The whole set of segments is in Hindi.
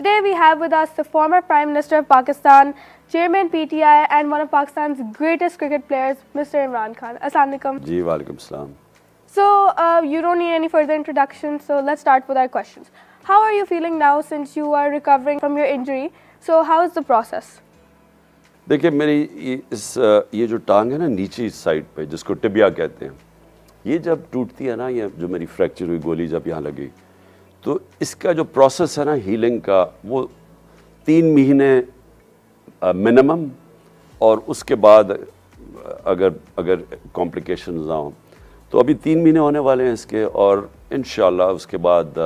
Today we have with us the former Prime Minister of Pakistan, Chairman PTI and one of Pakistan's greatest cricket players, Mr. Imran Khan. Assalamu alaikum. Ji, walaikum salam. So you don't need any further introduction, so let's start with our questions. How are you feeling now since you are recovering from your injury? So how is the process? देखिए मेरी ये जो टांग है ना नीचे इस साइड पे जिसको टिबिया कहते हैं, ये जब टूटती है ना, ये जो मेरी फ्रैक्चर हुई गोली जब यहाँ लगी, तो इसका जो प्रोसेस है ना हीलिंग का, वो 3 महीने मिनिमम, और उसके बाद अगर कॉम्प्लिकेशंस ना हो तो अभी 3 महीने होने वाले हैं इसके, और इंशाल्लाह उसके बाद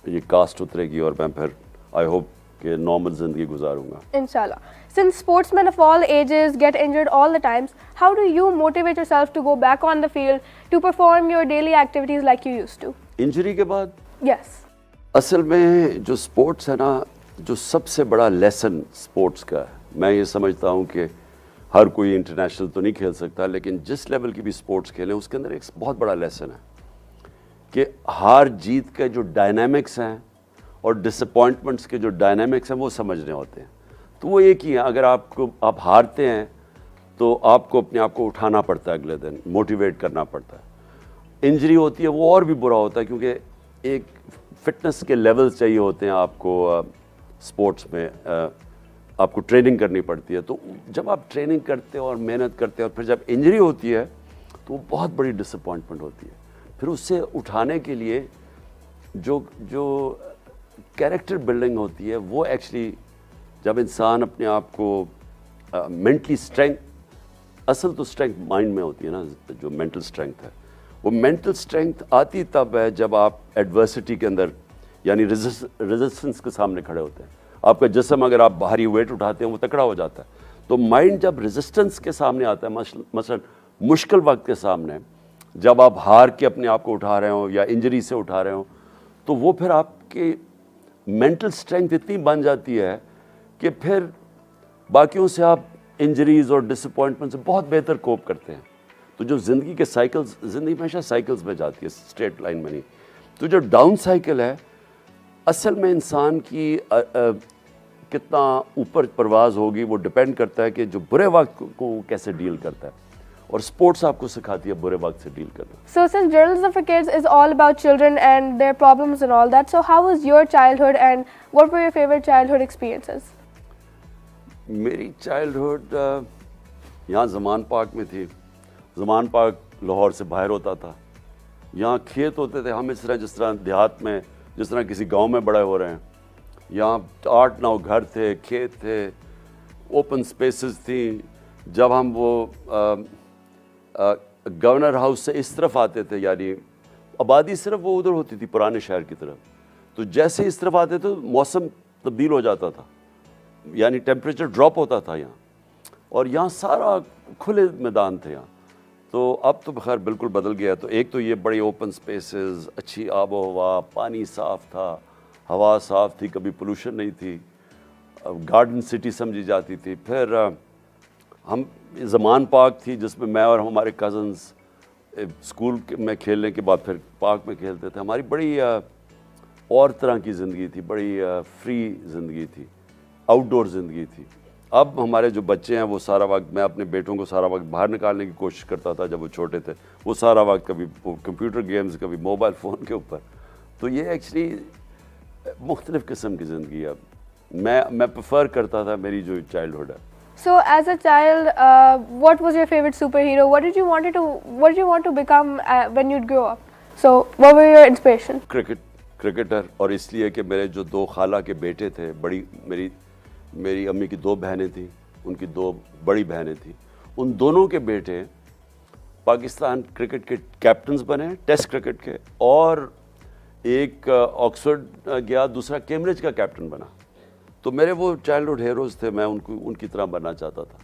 ये कास्ट उतरेगी और मैं फिर आई होप कि नॉर्मल ज़िंदगी गुजारूंगा Inshallah. Since sportsmen of all ages get injured all the times, how do you motivate yourself to go back on the field to perform your daily activities like you used to? Injury के बाद Yes. असल में जो स्पोर्ट्स है ना, जो सबसे बड़ा लेसन स्पोर्ट्स का है, मैं ये समझता हूँ कि हर कोई इंटरनेशनल तो नहीं खेल सकता, लेकिन जिस लेवल की भी स्पोर्ट्स खेलें उसके अंदर एक बहुत बड़ा लेसन है कि हार जीत के जो डायनामिक्स हैं और डिसअपॉइंटमेंट्स के जो डायनामिक्स हैं वो समझने होते हैं। तो वो एक ही है, अगर आप हारते हैं तो आपको अपने आप को उठाना पड़ता है, अगले दिन मोटिवेट करना पड़ता है। इंजरी होती है वो और भी बुरा होता है, क्योंकि एक फिटनेस के लेवल्स चाहिए होते हैं आपको स्पोर्ट्स में, आपको ट्रेनिंग करनी पड़ती है। तो जब आप ट्रेनिंग करते हो और मेहनत करते हो और फिर जब इंजरी होती है तो वो बहुत बड़ी डिसअपॉइंटमेंट होती है। फिर उससे उठाने के लिए जो कैरेक्टर बिल्डिंग होती है वो एक्चुअली जब इंसान अपने आप को मेंटली स्ट्रेंथ, असल तो स्ट्रेंथ माइंड में होती है ना, जो मेंटल स्ट्रेंथ है, वो मेंटल स्ट्रेंथ आती तब है जब आप एडवर्सिटी के अंदर यानी रेजिस्टेंस के सामने खड़े होते हैं। आपका जिस्म अगर आप भारी वेट उठाते हैं वो तकड़ा हो जाता है, तो माइंड जब रेजिस्टेंस के सामने आता है, मसलन मुश्किल वक्त के सामने, जब आप हार के अपने आप को उठा रहे हो या इंजरी से उठा रहे हो, तो वो फिर आपकी मेंटल स्ट्रेंथ इतनी बन जाती है कि फिर बाकियों से आप इंजरीज़ और डिसअपॉइंटमेंट से बहुत बेहतर कोप करते हैं। तो जो ज़िंदगी के साइकिल्स, ज़िंदगी हमेशा साइकिल्स में जाती है, स्ट्रेट लाइन में नहीं। तो जो डाउन साइकिल है, असल में इंसान की कितना ऊपर परवाज़ होगी वो डिपेंड करता है कि जो बुरे वक्त को वो कैसे डील करता है, और स्पोर्ट्स आपको सिखाती है बुरे वक्त से डील करना। So since Journalism for Kids is all about children and their problems and all that, so how was your childhood and what were your favorite childhood experiences? मेरी चाइल्डहुड यहाँ ज़मान पार्क में थी। ज़मान पार्क लाहौर से बाहर होता था। यहाँ खेत होते थे, हम इस तरह जिस तरह देहात में, जिस तरह किसी गांव में बड़े हो रहे हैं। यहाँ 8-9 घर थे, खेत थे, ओपन स्पेसेस थी। जब हम वो गवर्नर हाउस से इस तरफ आते थे, यानी आबादी सिर्फ वो उधर होती थी पुराने शहर की तरफ, तो जैसे इस तरफ आते थे मौसम तब्दील हो जाता था, यानी टेम्परेचर ड्रॉप होता था यहाँ, और यहाँ सारा खुले मैदान थे यहाँ। तो अब तो खैर बिल्कुल बदल गया। तो एक तो ये बड़ी ओपन स्पेसेस, अच्छी आबो हवा, पानी साफ़ था, हवा साफ़ थी, कभी पोल्यूशन नहीं थी, गार्डन सिटी समझी जाती थी। फिर हम ज़मान पार्क थी जिसमें मैं और हमारे कज़न्स स्कूल में खेलने के बाद फिर पार्क में खेलते थे। हमारी बड़ी और तरह की ज़िंदगी थी, बड़ी फ्री ज़िंदगी थी, आउटडोर ज़िंदगी थी। अब हमारे जो बच्चे हैं वो सारा वक्त, मैं अपने बेटों को सारा वक्त बाहर निकालने की कोशिश करता था जब वो छोटे थे, वो सारा वक्त कभी कंप्यूटर गेम्स, कभी मोबाइल फ़ोन के ऊपर। तो ये एक्चुअली मुख्तलिफ़ किस्म की ज़िंदगी है। मैं प्रेफर करता था मेरी जो चाइल्डहुड है। So as a child, what was your favorite superhero? What did you want to become when you'd grow up? So what were your inspiration? Cricketer, और इसलिए कि मेरे जो 2 खाला के बेटे थे, मेरी अम्मी की 2 बहनें थी, उनकी 2 बड़ी बहनें थी, उन दोनों के बेटे पाकिस्तान क्रिकेट के कैप्टन्स बने, टेस्ट क्रिकेट के, और एक ऑक्सफोर्ड गया, दूसरा कैम्ब्रिज का कैप्टन बना। तो मेरे वो चाइल्डहुड हीरोज़ थे, मैं उनकी तरह बनना चाहता था।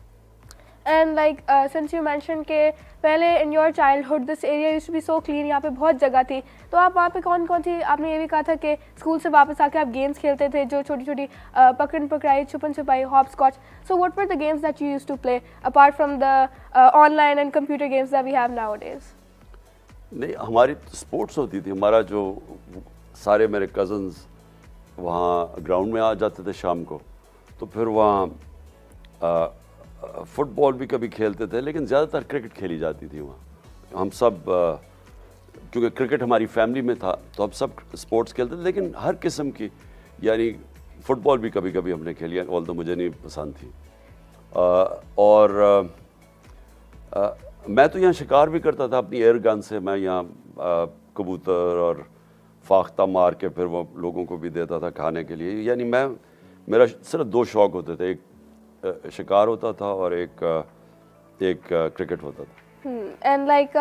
And like since you mentioned कि पहले in your childhood this area used to be so clean, यहाँ पे बहुत जगह थी, तो आप वहाँ पे कौन थी? आपने ये भी कहा था कि स्कूल से वापस आके आप गेम्स खेलते थे, जो छोटी पकड़न पकड़ाई, छुपन छुपाई, hopscotch. So what were the games that you used to play apart from the online and computer games that we have nowadays? नहीं, हमारी स्पोर्ट्स होती थी। हमारा जो सारे मेरे कज़न्स वहाँ ग्राउंड में आ जाते थे शाम को, तो फिर वहाँ फुटबॉल भी कभी खेलते थे, लेकिन ज़्यादातर क्रिकेट खेली जाती थी वहाँ। हम सब क्योंकि क्रिकेट हमारी फैमिली में था तो हम सब स्पोर्ट्स खेलते थे, लेकिन हर किस्म की, यानी फुटबॉल भी कभी कभी हमने खेली, ऑल्दो मुझे नहीं पसंद थी। और मैं तो यहाँ शिकार भी करता था अपनी एयर गन से। मैं यहाँ कबूतर और फाख्ता मार के फिर वो लोगों को भी देता था खाने के लिए। यानी मेरा सिर्फ दो शौक़ होते थे, एक शिकार होता था और एक क्रिकेट होता था। And like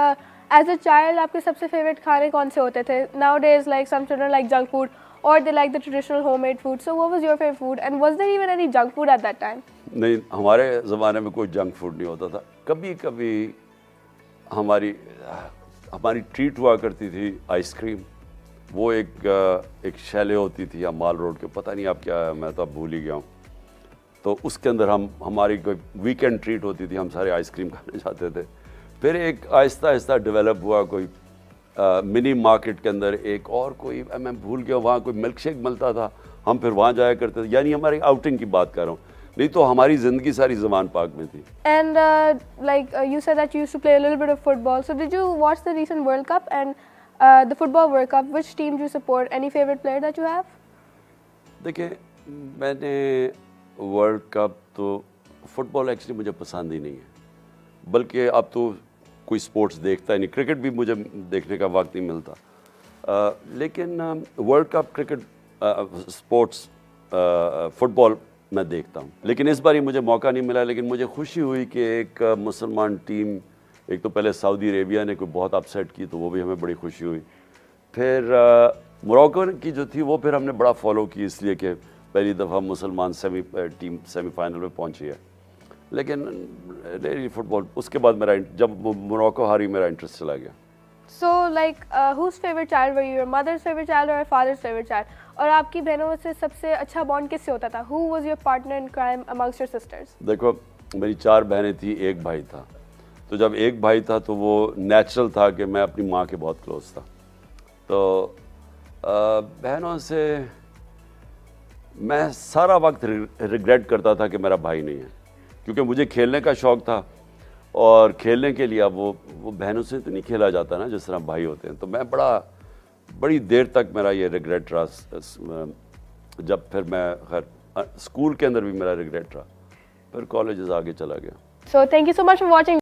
as a child आपके सबसे फेवरेट खाने कौन से होते थे? Nowadays like some children like junk food or they like the traditional homemade food. So what was your favorite food and was there even any junk food at that time? नहीं, हमारे ज़माने में कोई जंक फूड नहीं होता था। कभी कभी हमारी ट्रीट हुआ करती थी आइसक्रीम। वो एक शैले होती थी या माल रोड के, पता नहीं आप क्या है, मैं तो अब भूल ही गया हूँ। तो उसके अंदर हमारी कोई वीकेंड ट्रीट होती थी, हम सारे आइसक्रीम खाने जाते थे। फिर एक आहिस्ता आहिस्ता डेवलप हुआ कोई मिनी मार्केट के अंदर एक और कोई, मैं भूल गया, वहाँ कोई मिल्क शेक मिलता था, हम फिर वहाँ जाया करते थे। यानी हमारी आउटिंग की बात कर रहा हूँ, नहीं तो हमारी ज़िंदगी सारी ज़मान पाक में थी। And you said that you used to play a little bit of football. So did you watch the recent World Cup and the football World Cup? Which team do you support? Any favorite player that you have? देखिए, मैंने वर्ल्ड कप तो फुटबॉल एक्चुअली मुझे पसंद ही नहीं है, बल्कि अब तो कोई स्पोर्ट्स देखता ही नहीं। क्रिकेट भी मुझे देखने का वक्त नहीं मिलता, लेकिन world cup cricket sports football मैं देखता हूँ। लेकिन इस बार ही मुझे मौका नहीं मिला, लेकिन मुझे खुशी हुई कि एक मुसलमान टीम, एक तो पहले सऊदी अरेबिया ने कोई बहुत अपसेट की, तो वो भी हमें बड़ी खुशी हुई। फिर मोरक्को की जो थी वो फिर हमने बड़ा फॉलो की, इसलिए कि पहली दफ़ा मुसलमान टीम सेमीफाइनल में पहुंची है। लेकिन फुटबॉल उसके बाद जब मोरक्को हारी मेरा इंटरेस्ट चला गया। So like whose favorite child were you? Your mother's favorite child or your father's favorite child? और आपकी बहनों से सबसे अच्छा बॉन्ड किससे होता था? Who was your partner in crime amongst your sisters? देखो, मेरी 4 बहनें थी, एक भाई था। तो जब एक भाई था तो वो नेचुरल था कि मैं अपनी माँ के बहुत क्लोज था। तो बहनों से मैं सारा वक्त रिग्रेट करता था कि मेरा भाई नहीं है, क्योंकि मुझे खेलने का शौक़ था और खेलने के लिए अब वो बहनों से तो नहीं खेला जाता ना जिस तरह भाई होते हैं। तो मैं बड़ी देर तक मेरा ये रिग्रेट रहा। जब फिर मैं स्कूल के अंदर भी मेरा रिग्रेट रहा, फिर कॉलेजेस आगे चला गया। So thank you so much for watching.